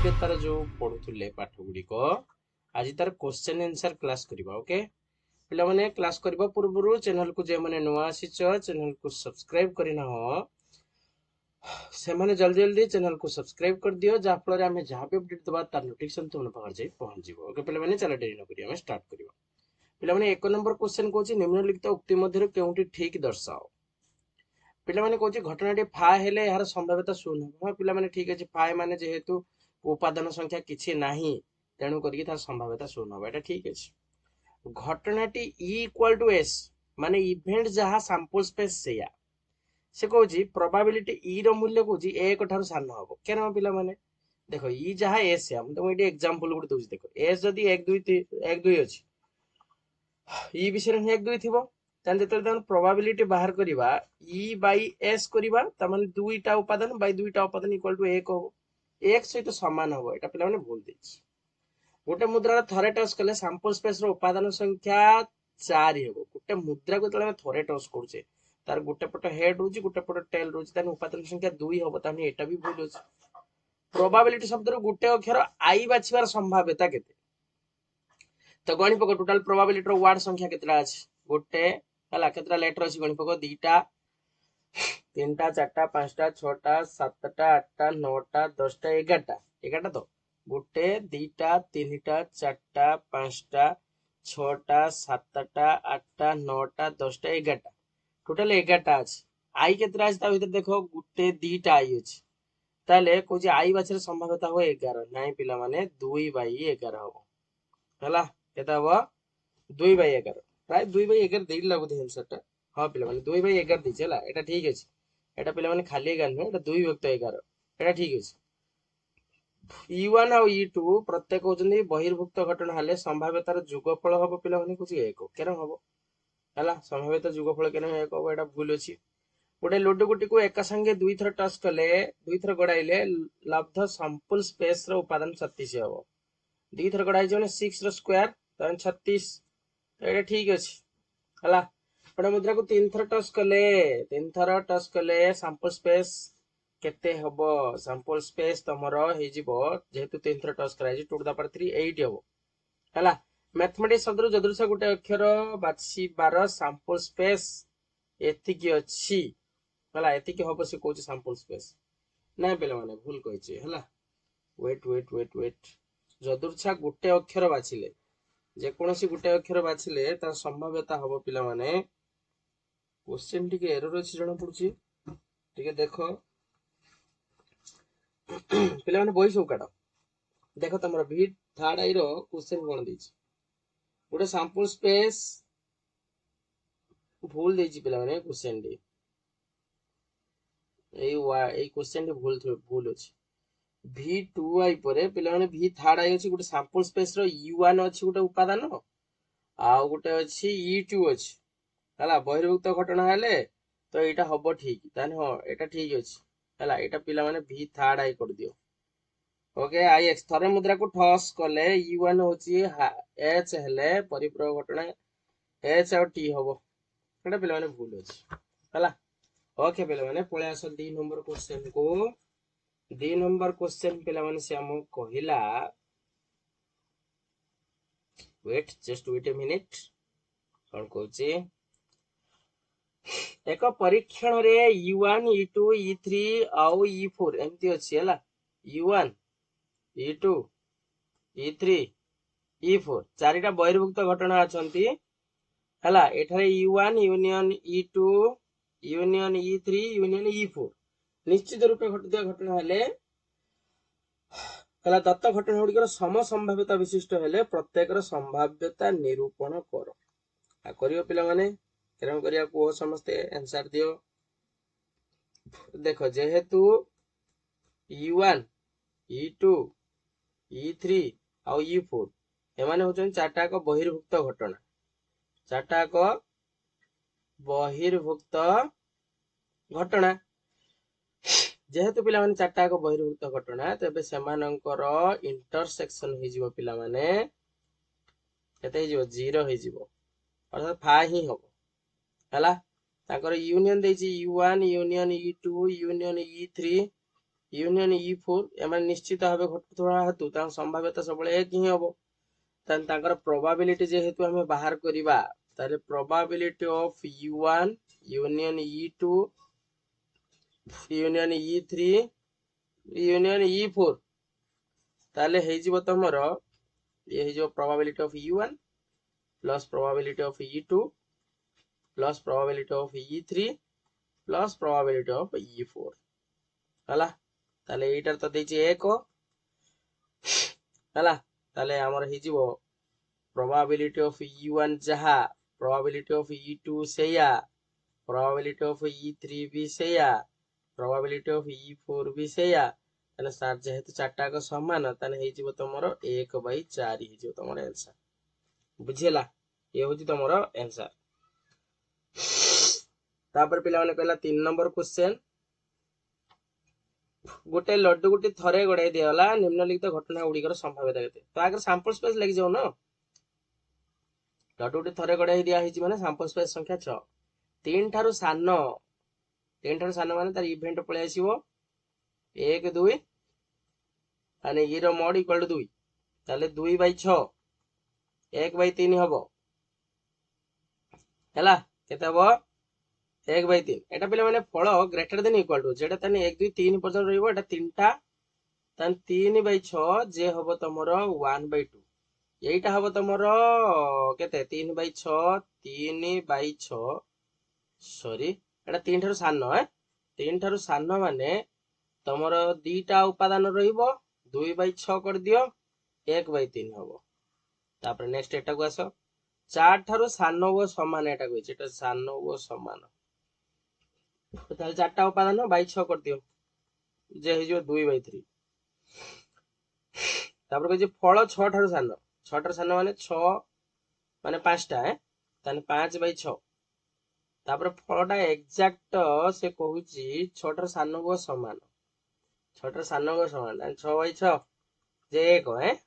ଏବେ तार जो पढ़ुले पाठ गुड़िक आज तार क्वेश्चन आंसर क्लास करबा ओके पिला माने क्लास करबा पूर्व चैनल को जे माने नुआ आसीच चैनल को सब्सक्राइब करना हो से माने जल्दी जल्दी चैनल को सब्सक्राइब कर दियो जा फल रे हमें जहां भी अपडेट दबा तार नोटिफिकेशन तुम पाखर जाई पहुंच जिवो ओके पिला माने चला देरी न करिया हमें स्टार्ट करबा पिला माने एक नंबर क्वेश्चन कोची निम्नलिखित उक्ति मध्य केउटी ठीक दर्शाओ पिला माने कोची घटनाटी फा हेले यार संभाव्यता शून्य हां पिला माने ठीक अछि फा माने जेहेतु उपादान संख्या किछि नाही तेणु करी तार संभाव्यता शून्य हो एटा ठीक अछि घटनाटी E इक्वल टू S माने इवेंट जहा सैंपल स्पेस सेया से कहूची प्रोबेबिलिटी E रो मूल्य कहूची 1 ठारो सान हबो केना पिला माने देखो E जहा S या हम तुम एटी एग्जांपल गुड दोछि देखो S जदी 1 2 1 2 अछि E विषय 1 2 थिबो तान जेते तन प्रोबेबिलिटी बाहर करिवा E बाय S करिवा त माने दुईटा उपादान बाय दुईटा उपादान इक्वल टू 1 हो 1 सहित समान हो एटा पिला माने भूल देछि गोटे मुद्रा थरे टच कले सैंपल स्पेस रो उपादान संख्या 4 हेबो गोटे मुद्रा को तले थरे टच करछे तार गोटे पट हेड होची गोटे पट टेल रोची तान उपादान संख्या 2 होबो ताने एटा भी भूल अछि प्रोबेबिलिटी शब्द रो गोटे अक्षर आई बाछिबार संभाव्यता केते तो गणि पक टोटल प्रोबेबिलिटी रो वर्ड संख्या केतरा अछि गोटे हला केतरा लेटर अछि गणि पक दीटा तीनटा चारटा पांचटा छटा सातटा आठटा नौटा 10टा 11टा 11टा तो गोटे दीटा तीनटा चारटा पांचटा छटा सातटा आठटा नौटा 10टा 11टा टोटल 11टा अछि आई केतरा अछि ता भीतर देखो गोटे दीटा आई अछि ताले कोजी आई बाछर संभाव्यता हो 11 नाही पिला माने 2/11 हो हला केता हो 2/11 प्राय 2/11 देई लागु दे आंसर हाँ पिला माने 2/11 दिछ हला एटा ठीक अछि एटा पिला माने खाली 11 नै एटा 2 विभक्त 11 एटा ठीक अछि E1 और E2 प्रत्येक होजनी बहिर्भुक्त घटना हले संभाव्यतार जोगफल हबो पिला माने कुछ 1 केन हबो हला संभाव्यता जोगफल केन 1 हबो एटा भूल अछि गोटे लड्डू गुटी को एका संगे दुई थर टच कले दुई थर गडाइले लब्ध सैंपल स्पेस रो उपादान 36 हबो दुई थर गडाइ जने 6 रो स्क्वायर तन 36 एटा ठीक अछि हला गोटे मुद्रा को तीन थर टच कले सैंपल स्पेस केते हबो सैंपल स्पेस तमरो हे जिवो जेहेतु तीन थर टच कराइ 2 टू द पावर 3 8 हबो हला मैथमेटिक्स शब्द जदृश गोटे अक्षर बाछि 12 सैंपल स्पेस एतिकी अछि हला एतिकी हबो से कोची सैंपल स्पेस नै बेले माने भूल कहिछि हला वेट जदृश गोटे अक्षर बाछिले जे कोनोसी गोटे अक्षर बाछिले तार संभाव्यता हबो पिला माने क्वेश्चन टिके एरर अछि जणा पडुछि टिके देखो पिला माने बॉयस उकाडो देखो तमरो भी थर्ड आई रो क्वेश्चन कोन दिछि गोटे सैंपल स्पेस भूल देछि पिला माने क्वेश्चन डी এই क्वेश्चन डी भूल अछि V2i परे पिला माने V थर्ड आई अछि गोटे सैंपल स्पेस रो U1 अछि गोटे उपादान आ गोटे अछि E2 अछि हला बहिर्भुक्त घटना हेले तो एटा हबो ठीक ताने हो एटा ठीक अछि हला एटा पिला माने V थर्ड आई कर दियो ओके आई एक्स थरे मुद्रा को ठॉस कले U1 होछि H हेले परिपूरक घटना H और T हबो एटा पिला माने भूल अछि हला ओके पिला माने पळे आसो 2 नंबर क्वेश्चन को 2 नंबर क्वेश्चन पिला माने से हम कहिला wait just wait a minute कोन कहूची एक परीक्षण रे E1 E2 E3 आउ E4 एमती अछि हला E1 E2 E3 E4 चारिटा बहिर्भुक्त घटना अछंती हला एठारे E1 union E2 union E3 union E4 निश्चित रूपे घटित घटना हेले हला दत्त घटना गुड़िकर सम संभाव्यता विशिष्ट हेले प्रत्येक संभाव्यता निरूपण करो आ करियो पिला माने केरम करिया को समस्ते आंसर दियो देखो जेहेतु E1 E2 E3 आ E4 एमाने होचन चारटा को बहिर्भुक्त घटना चारटा को बहिर्भुक्त घटना जेहेतु पिला माने चारटा को बहिर्भुक्त घटना तबे सेमानंकर इंटरसेक्शन हे जिवो पिला माने केते हे जिवो 0 हे जिवो अर्थात फा ही होबो हला ताकर यूनियन देछि U1 union E2 union E3 union E4 एमाने निश्चित भाव घटुवा हेतु तांकर संभाव्यता सबले 1 ही हबो तान तांकर प्रोबेबिलिटी जेहेतु हमें बाहर करिबा ताले probability of U1 union E2 union E3 union E4 ताले हे जिवो तमरो ये हे जो probability of U1 plus probability of E2 plus probability of E3 plus probability of E4 हला ताले एटार तो देछि 1 हला ताले हमर हे जिवो प्रोबेबिलिटी ऑफ E1 जहा प्रोबेबिलिटी ऑफ E2 सेया प्रोबेबिलिटी ऑफ E3 भी सेया प्रोबेबिलिटी ऑफ E4 भी सेया ताने सार जेहेतु चारटा को समान ताने हे जिवो तमरो 1/4 हे जिवो तमरो आंसर बुझिला ये होची तमरो आंसर तापर पिला माने कहला 3 नंबर क्वेश्चन गोटे लड्डू गुटी थरे गड़ाई दियाला निम्नलिखित घटना गुड़िकर संभाव्यता केते तो आगर सैंपल स्पेस लगी जाऊ न लड्डू गुटी थरे गड़ाई दिया हिची माने सैंपल स्पेस संख्या 6 3 ठारू सानो माने तार इवेंट पळे आसीबो 1 2 माने ई रो मोड इक्वल टू 2 ताले 2/6 1/3 हबो हैला केते हबो 1/3 एटा पिला माने फल ग्रेटर देन इक्वल टू जेटा तने 1 2 3 पर्यंत रहइबो एटा तीनटा तन 3/6 जे हबो तमरो 1/2 एटा हबो तमरो केते 3/6 3/6 सॉरी एटा 3 ठारो सानो 3 ठारो सानो माने तमरो दीटा उपादान रहिबो 2/6 कर दियो 1/3 हबो तापर नेक्स्ट एटा को आसो 4 ठारो सानो व समान एटा कहिछ एटा सानो व समान ताले चारटा उपादान बाई 6 कर दियो जे हे जो 2/3 तापर कहिछ फल 6 ठारो सानो माने 6 माने 5 टा ताने 5/6 तापर फलटा एग्जैक्ट से कहूची 6 ठारो सानो व समान 6 ठारो सानो व समान 6/6 जे 1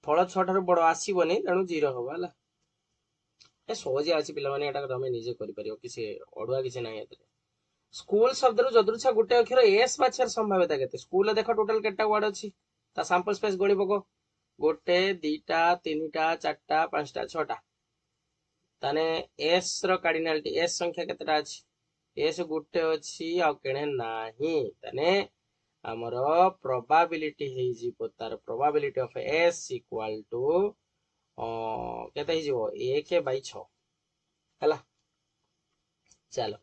फल 6 ठारो बड़ आसीबोनी तेणु 0 हबो हला ए सहजे आसी पिला माने एटा तमे निजे करि परियो किसे अडुआ किसे नाही एतरे स्कूल शब्द रो जदुरछा गुटे अक्षर एस बाछर संभाव्यता केते स्कूल देखो टोटल केटा वर्ड अछि ता सैंपल स्पेस गणी पको गोटे दीटा तीनटा चारटा पांचटा छटा ताने एस रो कार्डिनलिटी एस संख्या केतेटा अछि एस गुटे अछि आ केने नाही ताने हमरो प्रोबेबिलिटी हे जिवो तार probability of S equal to केते हे जिवो 1/6 हला चलो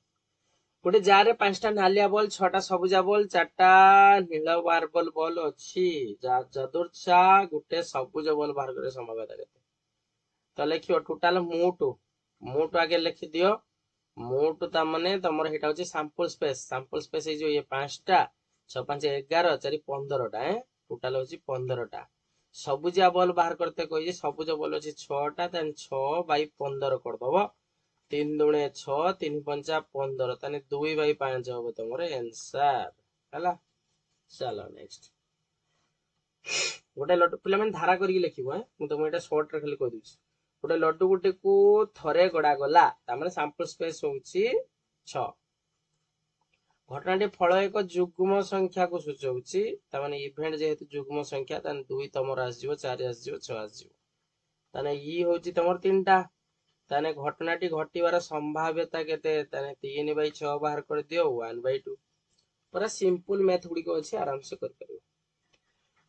गोटे जार 5टा नालिया बॉल 6टा सबुजा बॉल 4टा नील मार्बल बॉल अछि जदुरछा गोटे सबुज बॉल बाहर करे संभाव्यता केते तो लिखियो टोटल मोट आगे लिखि दियो मोट ता माने तमर हेटा होची सैंपल स्पेस हे जो ये 5टा 6 5 11 4 15टा टोटल होची 15टा सबुजा बॉल बाहर करते कहि सबुज बॉल अछि 6टा तन 6/15 कर दबो 3 दुणे 6 3 पंचा 15 ताने 2/5 हबो तमर आंसर हला चलो नेक्स्ट गोटे लड्डू पिला माने धारा करी लिखिबो मु तुम एटा शॉर्ट रे खाली कहि दिछि गोटे लड्डू गुटे को थरे गडा गला ता माने सैंपल स्पेस होउची 6 घटनाटी फल एक जुग्म संख्या को सूचौची ता माने इवेंट जेहेतु जुग्म संख्या ताने 2 तमर आस जिवो 4 आस जिवो 6 आस जिवो ताने ई होउची तमर 3टा ताने घटनाटी घटिवार संभाव्यता केते ताने 3/6 बाहर कर दियो 1/2 पूरा सिंपल मैथ गुडी को अछि आराम से कर परियो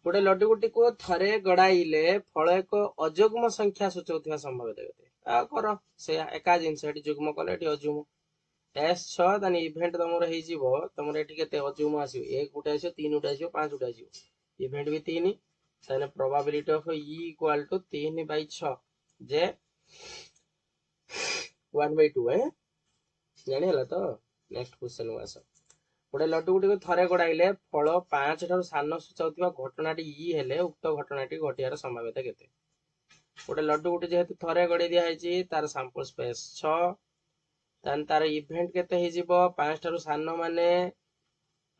गोटे लड्डू गुटी को थरे गड़ाइले फल एक अजुग्म संख्या सूचौथिबा संभाव्यता केते आ कर से एका जिंस एटी जुग्म कले एटी अजुग्म S6 ताने इवेंट तमरो हे जिवो तमरो एटी केते अजुग्म आसीबो 1 गुटे आसीबो 3 गुटे आसीबो 5 गुटे आसीबो इवेंट भी 3 ताने probability of E equal to 3/6 जे 1/2 जानि हला तो नेक्स्ट क्वेश्चन वास गोटे लड्डू गुटी को थरे गड़ाइले फल 5 ठारो सानो सूचाउथिबा घटनाटी ई हेले उक्त घटनाटी घटियार संभाव्यता केते गोटे लड्डू गुटी जेहेतु थरे गड़े दिया हैछि तार सैंपल स्पेस 6 तान तार इवेंट केते हे जिवो 5 ठारो सानो माने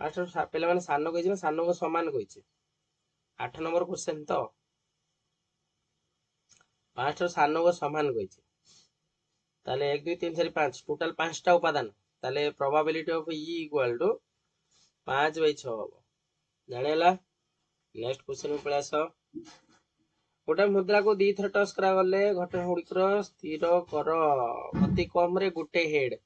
5 ठारो पेले माने सानो कहि जिवो सानो को समान कहिछि 8 नंबर क्वेश्चन तो 5 ठारो सानो को समान कहिछि ताले 1 2 3 4 5 टोटल 5टा उपादान ताले probability of E equal to 5/6 हम जानेला। नेक्स्ट क्वेश्चन में पळे आस। गोटे मुद्रा को दी थर टच करा गले घटना गुड़िकर स्थिर कर। अति कम रे गुटे हेड,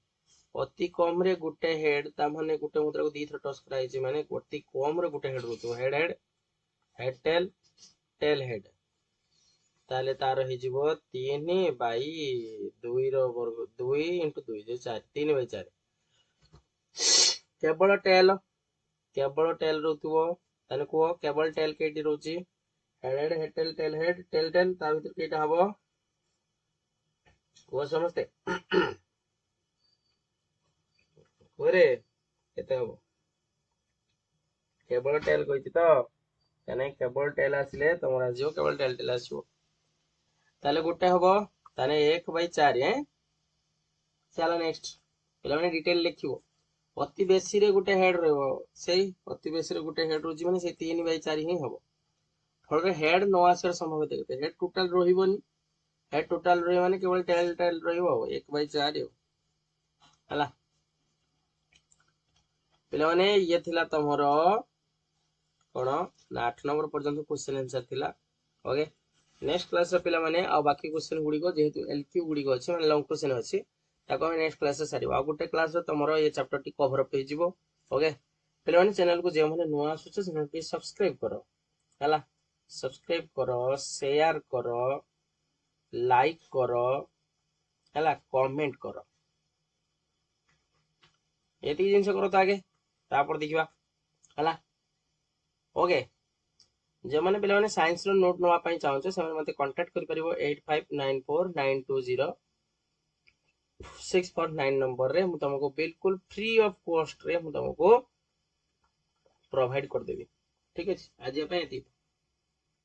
अति कम रे गुटे हेड ता माने गुटे मुद्रा को दी थर टच करा हिची माने अति कम रे गुटे हेड होतो। Head head head tail tail head ताले तार हे जीवो 3/2 रो वर्ग 2 * 2 जे 4 3/4 केवल टेल रोथुवो ताने को केवल टेल केटी रोची head head head tail tail ता भीतर केटा हबो को समझते ओरे केते हबो केवल टेल कहिति तो ताने केवल टेल आसिले तमरा जियो केवल टेल आसियो ताले गुटे हबो ताने 1/4 हैं। चलो नेक्स्ट पिला माने डिटेल लिखिवो अति बेसी रे गुटे हेड रहबो सेही अति बेसी रे गुटे हेड रोजी माने से 3/4 ही हबो। फल हेड न आसार संभावना केते हेड टोटल रहिबोनी हेड टोटल रहि माने केवल टेल टेल रहिबो 1/4 हला। पिला माने ये थिला तमरो कोन ना 8 नंबर पर्यंत क्वेश्चन आंसर थिला। ओके नेक्स्ट क्लास रे पिला माने आ बाकी क्वेश्चन गुडी को जेहेतु एलक्यू गुडी को अछि माने लॉन्ग क्वेश्चन अछि ताको हम नेक्स्ट क्लास रे सारिबो। आ गुटे क्लास रे तमरो ये चैप्टर टी कवर अप हे जिवो। ओके पिला माने चैनल को जे माने नुवा आसुछ चैनल के सब्सक्राइब करो हला। सब्सक्राइब करो शेयर करो लाइक करो हला कमेंट करो एति जिंस करो त आगे तापर देखिबा हला। ओके जे माने पिला माने साइंस रो नोट नवा पई चाहौ से माने मते कांटेक्ट करि परिबो 8594920649 नंबर रे मु तुमको बिल्कुल फ्री ऑफ कॉस्ट रे मु तुमको प्रोवाइड कर देबी। ठीक है आज पे एति।